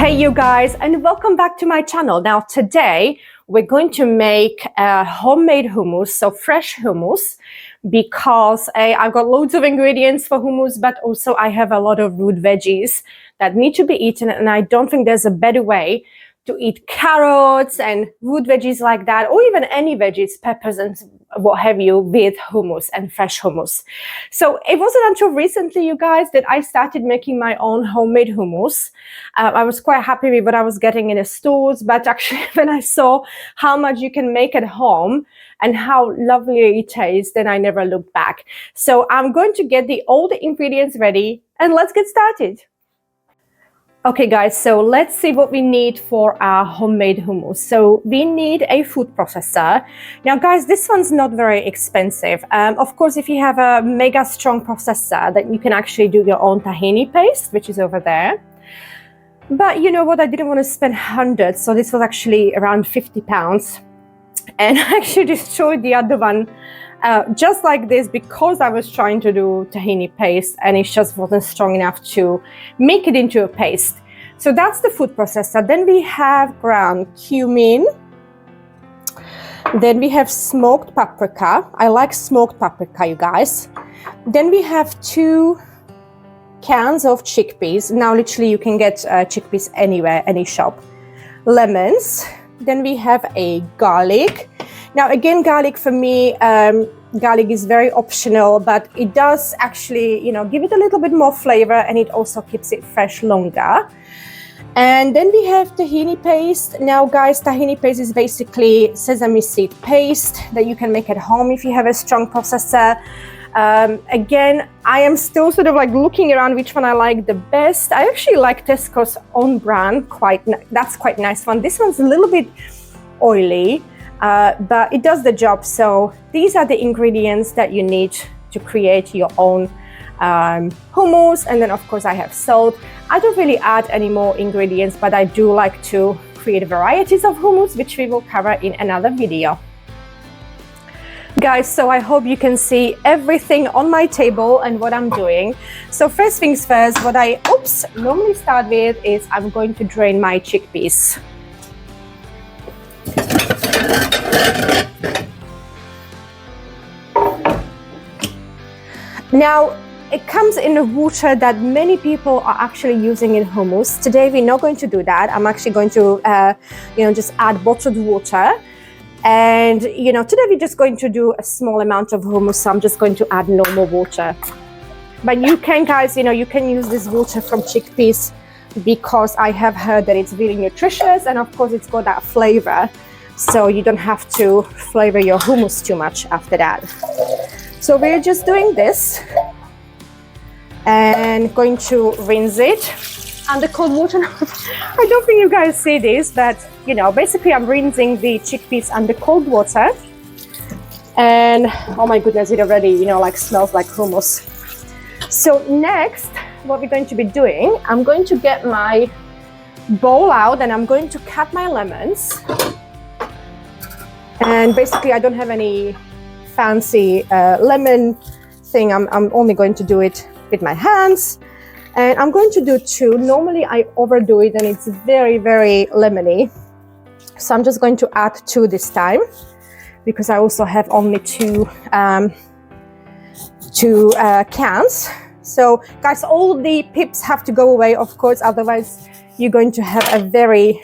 Hey you guys, and welcome back to my channel. Now today we're going to make a homemade hummus, so fresh hummus, because I've got loads of ingredients for hummus, but also I have a lot of root veggies that need to be eaten, and I don't think there's a better way to eat carrots and root veggies like that, or even any veggies, peppers and what have you, with hummus and fresh hummus. So it wasn't until recently, you guys, that I started making my own homemade hummus. I was quite happy with what I was getting in the stores, but actually when I saw how much you can make at home and how lovely it tastes, then I never looked back. So I'm going to get all the ingredients ready and let's get started. Okay guys, so let's see what we need for our homemade hummus. So we need a food processor. Now guys, this one's not very expensive. Of course, if you have a mega strong processor, then you can actually do your own tahini paste, which is over there. But you know what, I didn't want to spend hundreds, so this was actually around £50. And I actually destroyed the other one just like this because I was trying to do tahini paste and it just wasn't strong enough to make it into a paste. So that's the food processor. Then we have ground cumin. Then we have smoked paprika. I like smoked paprika, you guys. Then we have 2 cans of chickpeas. Now literally you can get chickpeas anywhere, any shop. Lemons. Then we have a garlic. Now again, garlic for me, garlic is very optional, but it does actually, give it a little bit more flavor, and it also keeps it fresh longer. And then we have tahini paste. Now guys, tahini paste is basically sesame seed paste that you can make at home if you have a strong processor. Again, I am still sort of like looking around which one I like the best. I actually like Tesco's own brand, that's quite nice one. This one's a little bit oily, but it does the job. So these are the ingredients that you need to create your own hummus. And then of course I have salt. I don't really add any more ingredients, but I do like to create varieties of hummus, which we will cover in another video. Guys, so I hope you can see everything on my table and what I'm doing. So first things first, what I normally start with is I'm going to drain my chickpeas. Now, it comes in a water that many people are actually using in hummus. Today, we're not going to do that. I'm actually going to, just add bottled water. And, today we're just going to do a small amount of hummus, so I'm just going to add normal water. But you can, guys, you can use this water from chickpeas because I have heard that it's really nutritious, and of course it's got that flavor. So you don't have to flavor your hummus too much after that. So we're just doing this and going to rinse it under cold water. I don't think you guys see this, but basically I'm rinsing the chickpeas under cold water. And oh my goodness, it already, smells like hummus. So next, what we're going to be doing, I'm going to get my bowl out and I'm going to cut my lemons. And basically I don't have any fancy lemon thing. I'm only going to do it with my hands. And I'm going to do 2. Normally I overdo it and it's very, very lemony. So I'm just going to add 2 this time because I also have only 2 cans. So guys, all the pips have to go away, of course, otherwise you're going to have a very,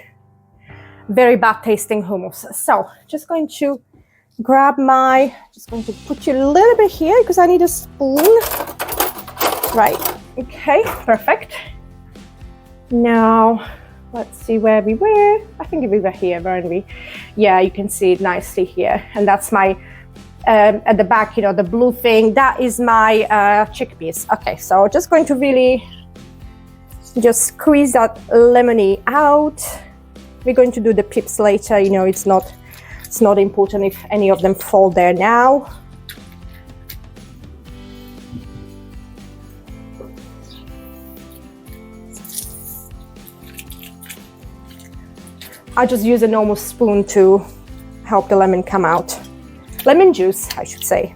very bad tasting hummus. So just going to just going to put you a little bit here because I need a spoon. Right. Okay, perfect. Now, let's see where we were. I think we were here, weren't we? Yeah, you can see it nicely here. And that's my, at the back, the blue thing, that is my chickpeas. Okay, so just going to really just squeeze that lemony out. We're going to do the pips later. It's not important if any of them fall there now. I just use a normal spoon to help the lemon come out. Lemon juice, I should say.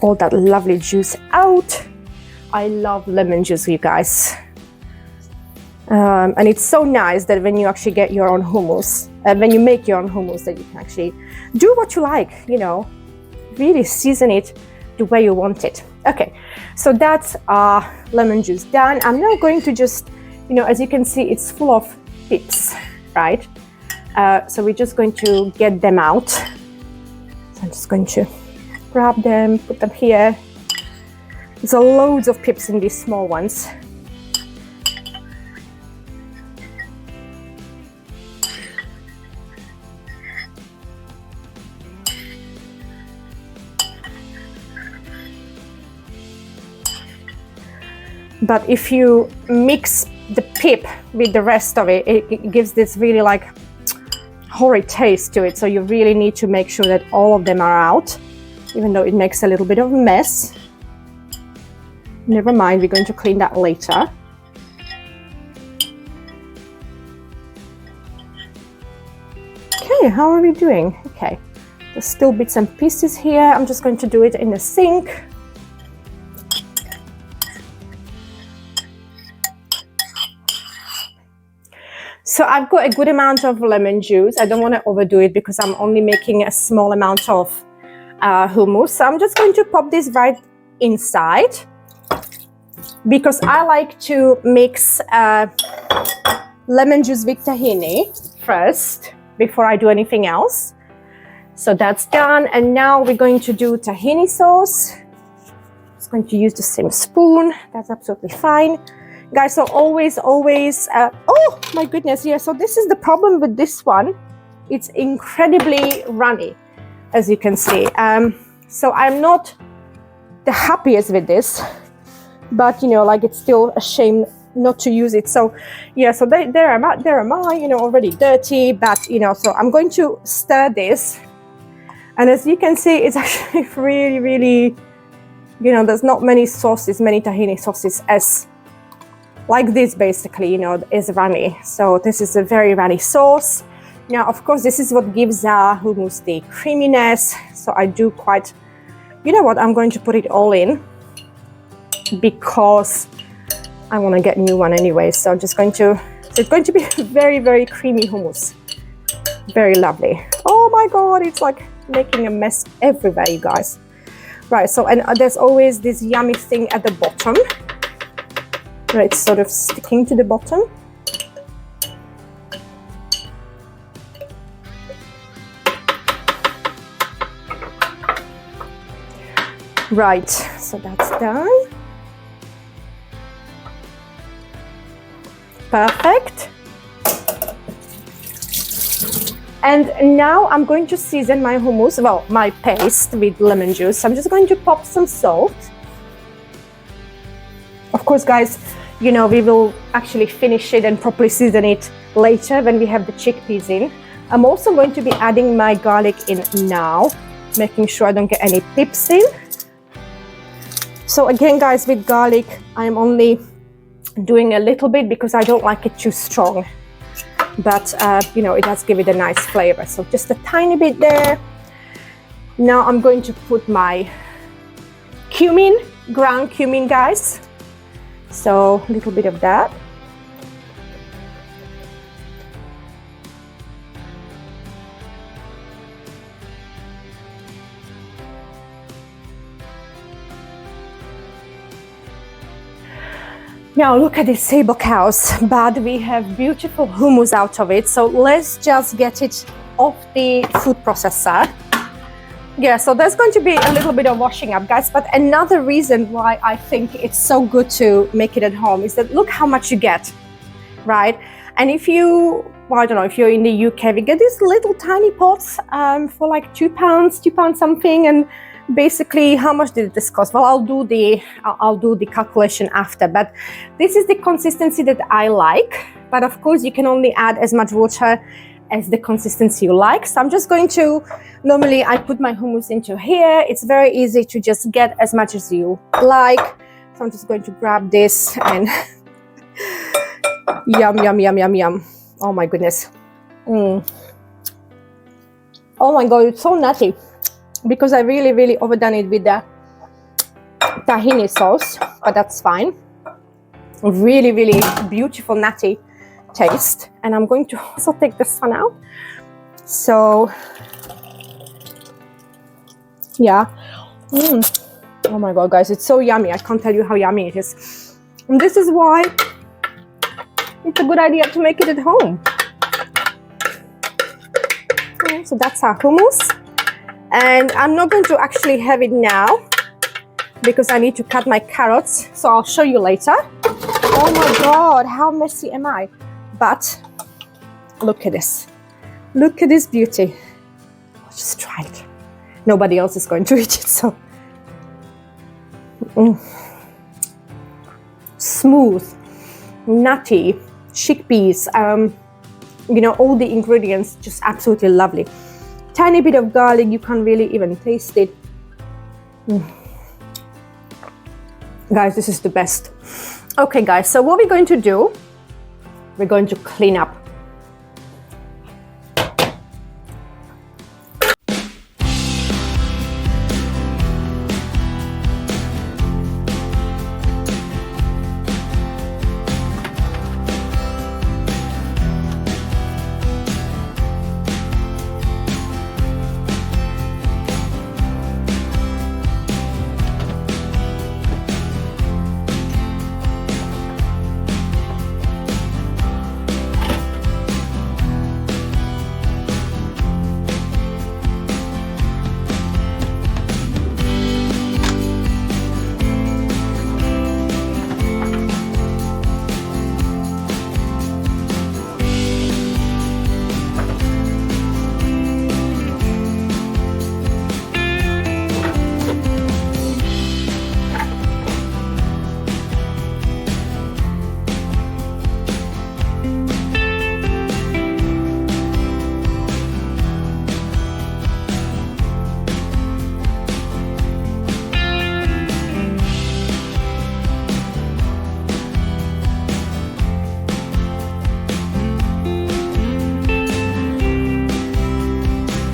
all that lovely juice out. I love lemon juice, you guys. And it's so nice that when you actually get your own hummus, when you make your own hummus, that you can actually do what you like, you know, really season it the way you want it. Okay, so that's lemon juice done. I'm now going to just, you know, as you can see, it's full of pips, right? So we're just going to get them out. So I'm just going to grab them, put them here. There's loads of pips in these small ones. But if you mix the pip with the rest of it, it gives this really like horrid taste to it. So you really need to make sure that all of them are out, even though it makes a little bit of a mess. Never mind, we're going to clean that later. Okay, how are we doing? Okay, there's still bits and pieces here. I'm just going to do it in the sink. So I've got a good amount of lemon juice. I don't want to overdo it because I'm only making a small amount of hummus. So I'm just going to pop this right inside because I like to mix lemon juice with tahini first before I do anything else. So that's done. And now we're going to do tahini sauce. I'm just going to use the same spoon. That's absolutely fine. Guys, so always, oh my goodness, yeah, so this is the problem with this one. It's incredibly runny, as you can see. So I'm not the happiest with this, but, you know, like it's still a shame not to use it. So, yeah, so there am I, you know, already dirty, but, you know, so I'm going to stir this. And as you can see, it's actually really, you know, there's not many sauces, many tahini sauces as like this, basically, you know, is runny. So this is a very runny sauce. Now, of course, this is what gives hummus the creaminess. So I do quite, you know what, I'm going to put it all in because I want to get a new one anyway. So I'm just going to, so it's going to be very creamy hummus. Very lovely. Oh my God, it's like making a mess everywhere, you guys. Right, so, and there's always this yummy thing at the bottom. Right, it's sort of sticking to the bottom. Right, so that's done. Perfect. And now I'm going to season my hummus, well, my paste with lemon juice. I'm just going to pop some salt. Of course, guys, you know, we will actually finish it and properly season it later when we have the chickpeas in. I'm also going to be adding my garlic in now, making sure I don't get any pips in. So again, guys, with garlic, I'm only doing a little bit because I don't like it too strong. But, you know, it does give it a nice flavor. So just a tiny bit there. Now I'm going to put my cumin, ground cumin, guys. So a little bit of that. Now look at these sable cows, but we have beautiful hummus out of it. So let's just get it off the food processor. Yeah, so there's going to be a little bit of washing up, guys. But another reason why I think it's so good to make it at home is that look how much you get, right? And if you, well, I don't know, if you're in the UK, we get these little tiny pots for like £2 something. And basically, how much did this cost? Well, I'll do the calculation after. But this is the consistency that I like. But of course, you can only add as much water as the consistency you like. So I'm just going to, normally I put my hummus into here. It's very easy to just get as much as you like. So I'm just going to grab this and yum. Oh my goodness. Oh my God, it's so nutty because I really overdone it with the tahini sauce, but that's fine. Really, really beautiful nutty taste. And I'm going to also take this one out. So, yeah. Oh my God, guys, it's so yummy. I can't tell you how yummy it is. And this is why it's a good idea to make it at home. Okay, so that's our hummus. And I'm not going to actually have it now because I need to cut my carrots. So I'll show you later. Oh my God, how messy am I? But look at this. Look at this beauty. I'll just try it. Nobody else is going to eat it, so. Smooth, nutty, chickpeas, you know, all the ingredients, just absolutely lovely. Tiny bit of garlic, you can't really even taste it. Guys, this is the best. Okay, guys, so what we're going to do, we're going to clean up